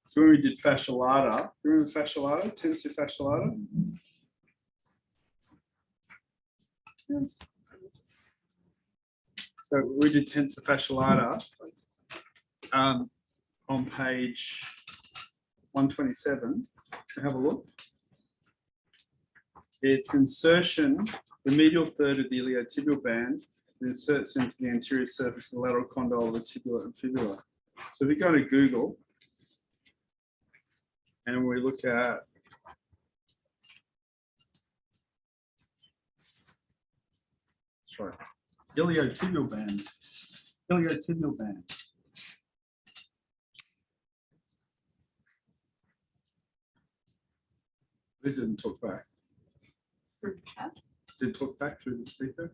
So when we did fascia ladder, remember fascia ladder, tensor fascia ladder? Yes. So we did tensor fascia ladder on page 127. Have a look. Its insertion, the medial third of the iliotibial band, inserts into the anterior surface of the lateral condyle of the tibia and fibula. So if we go to Google and we look at that's right, iliotibial band, iliotibial band. This didn't talk back. Did talk back through the speaker.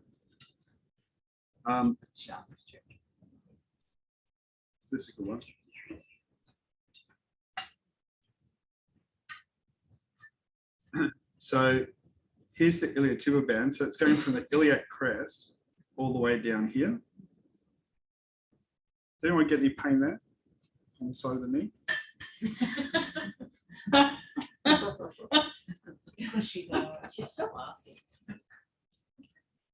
This is a good one. So here's the iliotibial band. So it's going from the iliac crest all the way down here. Does anyone get any pain there on the side of the knee? She's so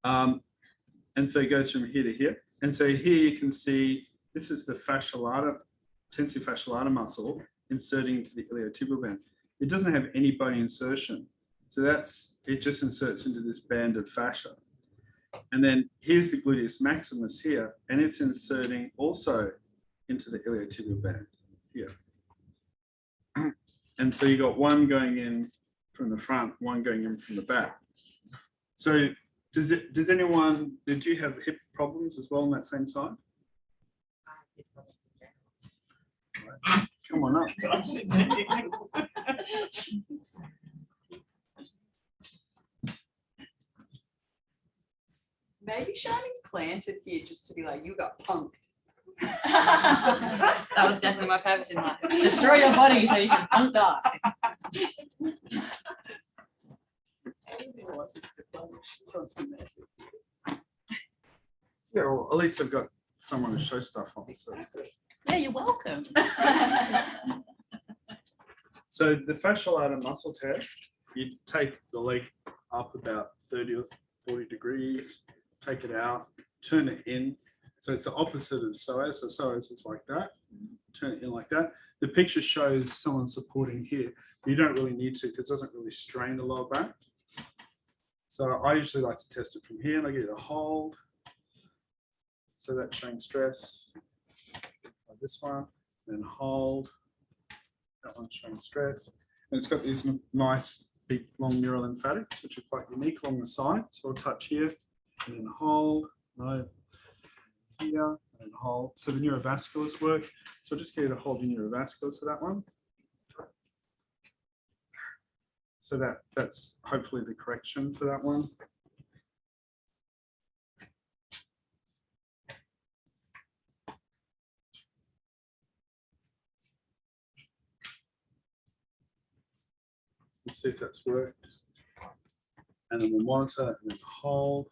asking. And so it goes from here to here. And so here you can see this is the fascia ladder, tensor fascia ladder muscle inserting into the iliotibial band. It doesn't have any bony insertion. So it just inserts into this band of fascia. And then here's the gluteus maximus here, and it's inserting also into the iliotibial band here. And so you got one going in from the front, one going in from the back. So did you have hip problems as well on that same side? Right. Come on up. Maybe Shani's planted here just to be like, you got punked. That was definitely my purpose in life. Destroy your body so you can punk die. Yeah, well, at least I've got someone to show stuff on, so that's good. Yeah, you're welcome. So the fascial ladder muscle test, you take the leg up about 30 or 40 degrees, take it out, turn it in. So it's the opposite of psoas. So psoas is like that. Turn it in like that. The picture shows someone supporting here. You don't really need to because it doesn't really strain the lower back. So I usually like to test it from here, and I get a hold. So that's showing stress. This one, then hold. That one's showing stress. And it's got these nice big long neurolymphatics, which are quite unique along the side. So I'll touch here and then hold. No. Here and hold. So the neurovasculars work. So I'll just get you to hold the neurovasculars for that one. So that's hopefully the correction for that one. Let's see if that's worked. And then we'll monitor and then hold.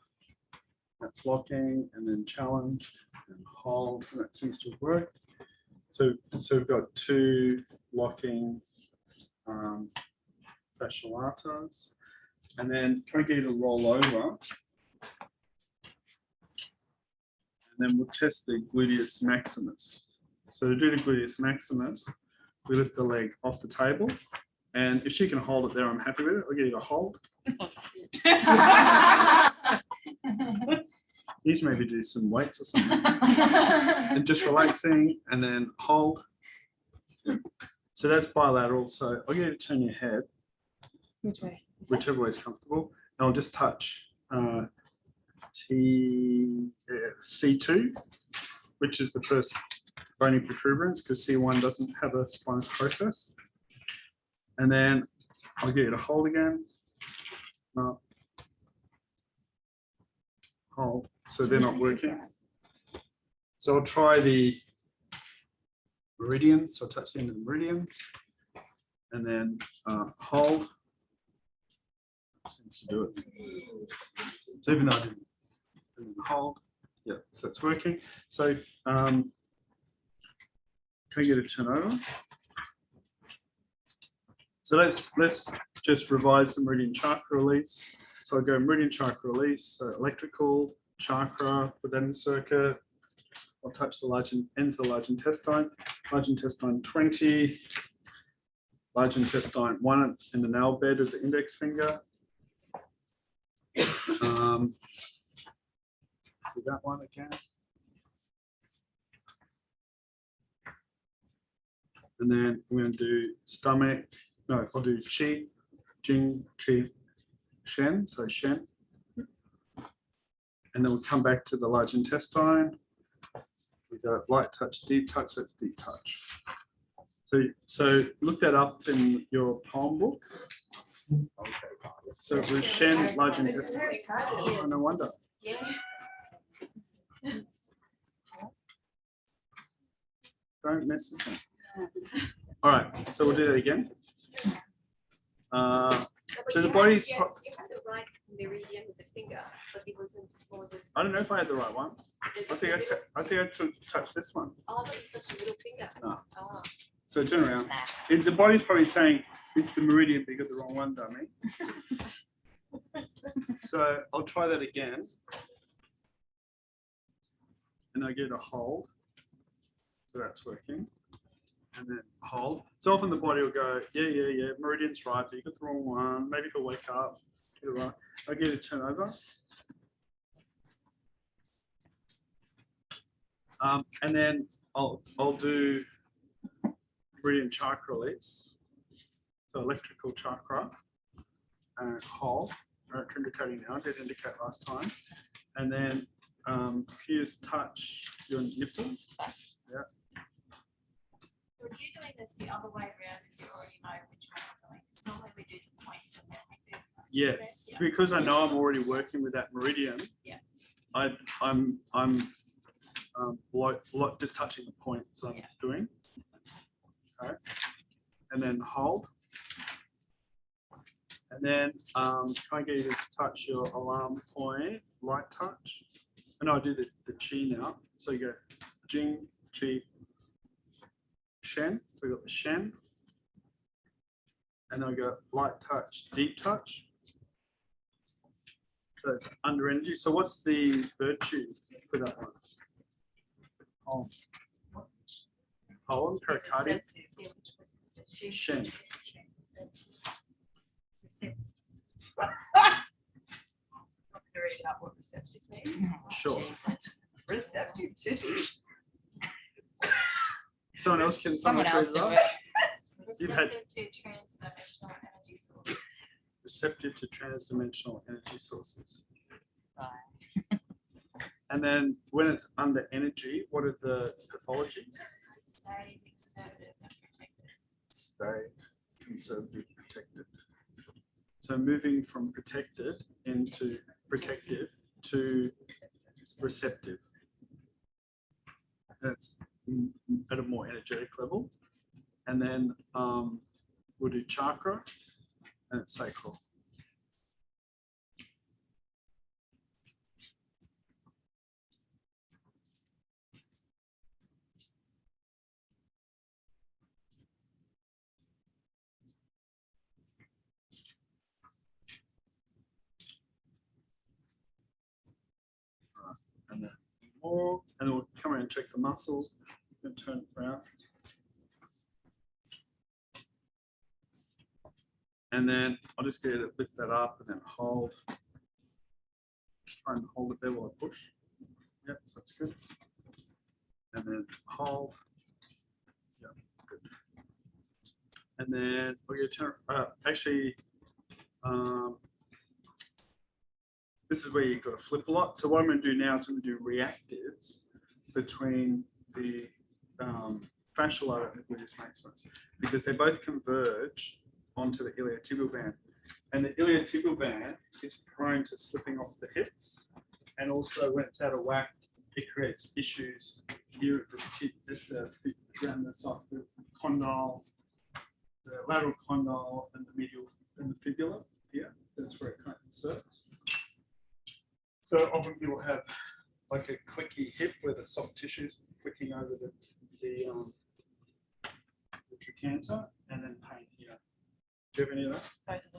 That's locking, and then challenge and hold. And that seems to have worked. So we've got two locking fascial ladders. And then can I get you to roll over? And then we'll test the gluteus maximus. So to do the gluteus maximus, we lift the leg off the table. And if she can hold it there, I'm happy with it. I'll get you to hold. You should maybe do some weights or something. And just relaxing and then hold. So that's bilateral. So I'll get you to turn your head. Which way? Whichever way is comfortable. And I'll just touch C2, which is the first bony protuberance, because C1 doesn't have a spinous process. And then I'll get you to hold again. Hold. So they're not working. So I'll try the meridian. So I'll touch the end of the meridian. And then hold. Seems to do it. So even though I didn't hold, yeah, so it's working. So can I get a turn over? So let's just revise the Meridian Chakra Release. So I go Meridian Chakra Release, so electrical, chakra, put that in the circuit. I'll touch the ends of the large intestine 20, large intestine 1 in the nail bed of the index finger. Do that one again. And then I'm going to do stomach. No, I'll do Chi, Jing Chi Shen, so Shen. And then we'll come back to the large intestine. We go light touch, deep touch, that's deep touch. So look that up in your poem book. So it was Shen, large intestine. Oh, no wonder. Don't mess with me. All right, so we'll do that again. So the body's. You had the right meridian with the finger, but it wasn't for this. I don't know if I had the right one. I think I touched this one. Oh, but you touched the middle finger. No. Oh. So turn around. The body's probably saying it's the meridian, but you got the wrong one, dummy. So I'll try that again. And I get a hold. So that's working. And then hold. So often the body will go, yeah, meridian's right, but you got the wrong one. Maybe it'll wake up. Get it right. I'll get it to turn over. And then I'll do Meridian Chakra Release. So electrical chakra and hold. Indicating now, did indicate last time. And then you just touch your nipple. Yeah. So if you're doing this the other way around, because you already know which one you're doing, because normally we do the points and then we do. Yes, Yeah. because I know I'm already working with that meridian. Yeah. I'm just touching the point that I'm doing. Okay. And then hold. And then try and get you to touch your alarm point, light touch. And I'll do the chi now. So you go Jing Chi Shen. So we got the Shen. And then I go light touch, deep touch. So it's under energy. So what's the virtue for that one? Column, pericardium, Shen. Read out what receptive means. Sure. Receptive too. Someone else can. Someone else do read it. You've had- Receptive to transdimensional energy sources. Receptive to transdimensional energy sources. And then when it's under energy, what are the pathologies? Stay conservative and protected. Stay conservative, protected. So moving from protected into protective to receptive. That's at a more energetic level. And then we'll do chakra and it's sacral. And then more, and then we'll come around and check the muscle and turn it around. And then I'll just get it, lift that up and then hold. Try and hold it there while I push. Yep, so that's good. And then hold. Yep, good. And then we're going to turn, actually, this is where you've got to flip a lot. So what I'm going to do now is I'm going to do reactives between the fascia ladder and the Gluteus Maximus because they both converge onto the iliotibial band. And the iliotibial band is prone to slipping off the hips. And also when it's out of whack, it creates issues here around the side, the condyle, the lateral condyle and the medial and the fibula here. That's where it kind of inserts. So often people have like a clicky hip where the soft tissues flicking over the trochanter and then pain here. Do you have any of that? Both of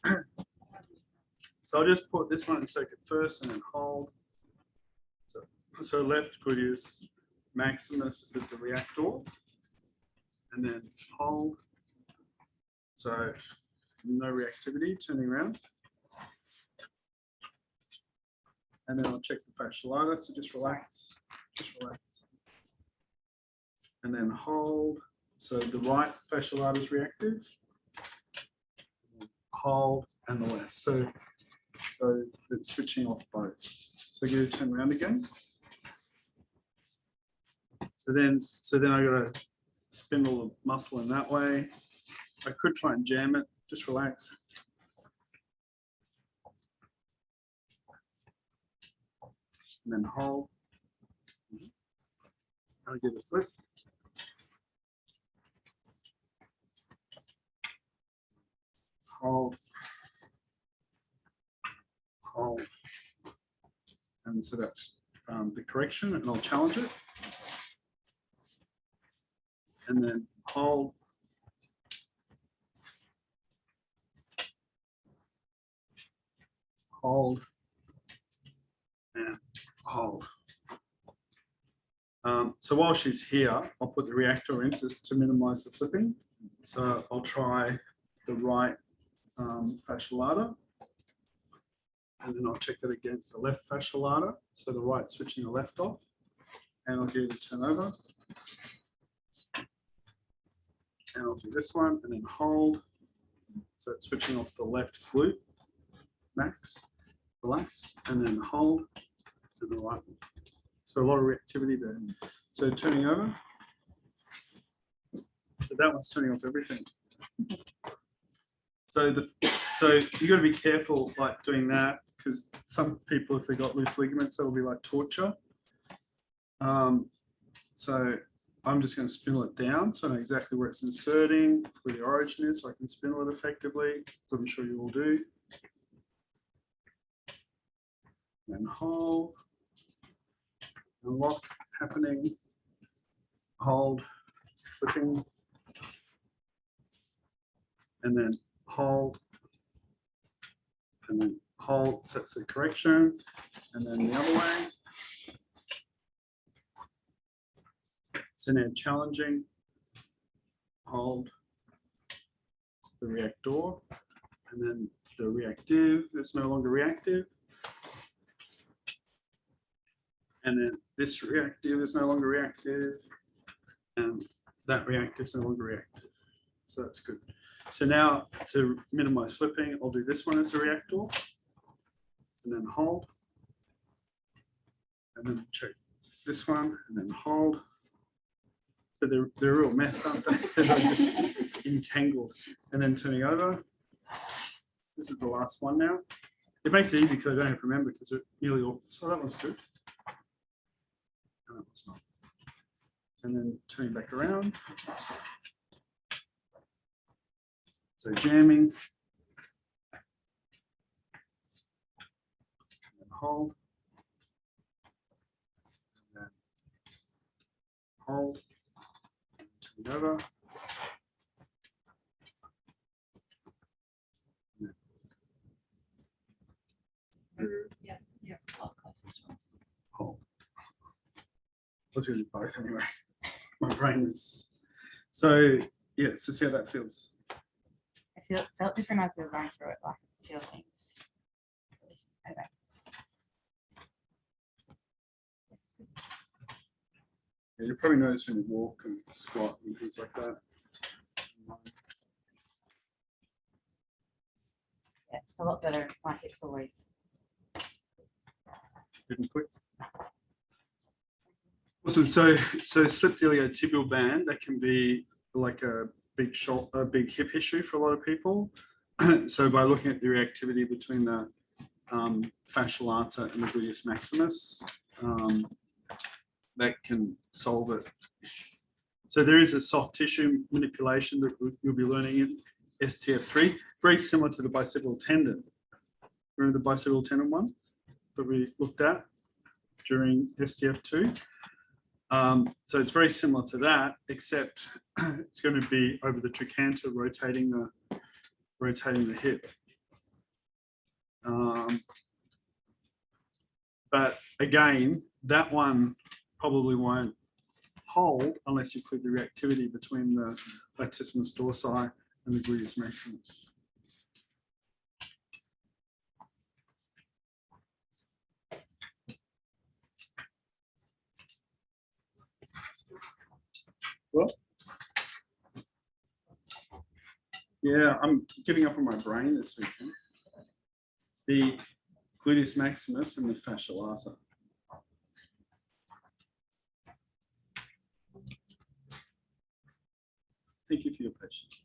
those. So I'll just put this one in second first and then hold. So left gluteus maximus is the reactor, and then hold. So no reactivity, turning around. And then I'll check the fascia ladder, so just relax, And then hold. So the right fascia ladder is reactive. Hold and the left. So it's switching off both. So you turn around again. So then I got to spindle the muscle in that way. I could try and jam it. Just relax. And then hold. I'll give it a flip. Hold. Hold. And so that's the correction, and I'll challenge it. And then hold. Hold. And hold. So while she's here, I'll put the reactor in to minimize the flipping. So I'll try the right fascia ladder. And then I'll check that against the left fascia ladder. So the right switching the left off. And I'll do the turn over. And I'll do this one and then hold. So it's switching off the left glute, max, relax, and then hold, and the right one. So a lot of reactivity there. So turning over. So that one's turning off everything. So you got to be careful like doing that, because some people, if they got loose ligaments, that'll be like torture. So I'm just going to spindle it down so I know exactly where it's inserting, where the origin is, so I can spindle it effectively, as I'm sure you will do. And hold. And lock happening. Hold. Flipping. And then hold. And then hold. So that's the correction. And then the other way. So now challenging, hold, the reactor, and then the reactive is no longer reactive. And then this reactive is no longer reactive, and that reactive is no longer reactive. So that's good. So now to minimize flipping, I'll do this one as a reactor, and then hold, and then check this one, and then hold. So they're a real mess, aren't they? They're just entangled. And then turning over. This is the last one now. It makes it easy because I don't have to remember, because they're nearly all. So that one's good. And that one's not. And then turning back around. So jamming. And hold. And then hold. Over. Yeah. Closest to us. Hold. Let's do both anyway. My brain is so yeah. So see how that feels. I felt different as we were going through it, like a few things. Okay. Yeah, you probably notice when you walk and squat and things like that. Yeah, it's a lot better. My hips always. Good and quick. Awesome. So slip tibial band, that can be like a big hip issue for a lot of people. So by looking at the reactivity between the fascia ladder and the gluteus maximus, that can solve it. So there is a soft tissue manipulation that you'll be learning in STF3, very similar to the bicipital tendon. Remember the bicipital tendon one that we looked at during STF2? So it's very similar to that, except it's going to be over the trochanter, rotating the hip. But again, that one probably won't hold unless you clip the reactivity between the latissimus dorsi and the gluteus maximus. Well, yeah, I'm giving up on my brain this weekend. The gluteus maximus and the fascia ladder. Thank you for your patience.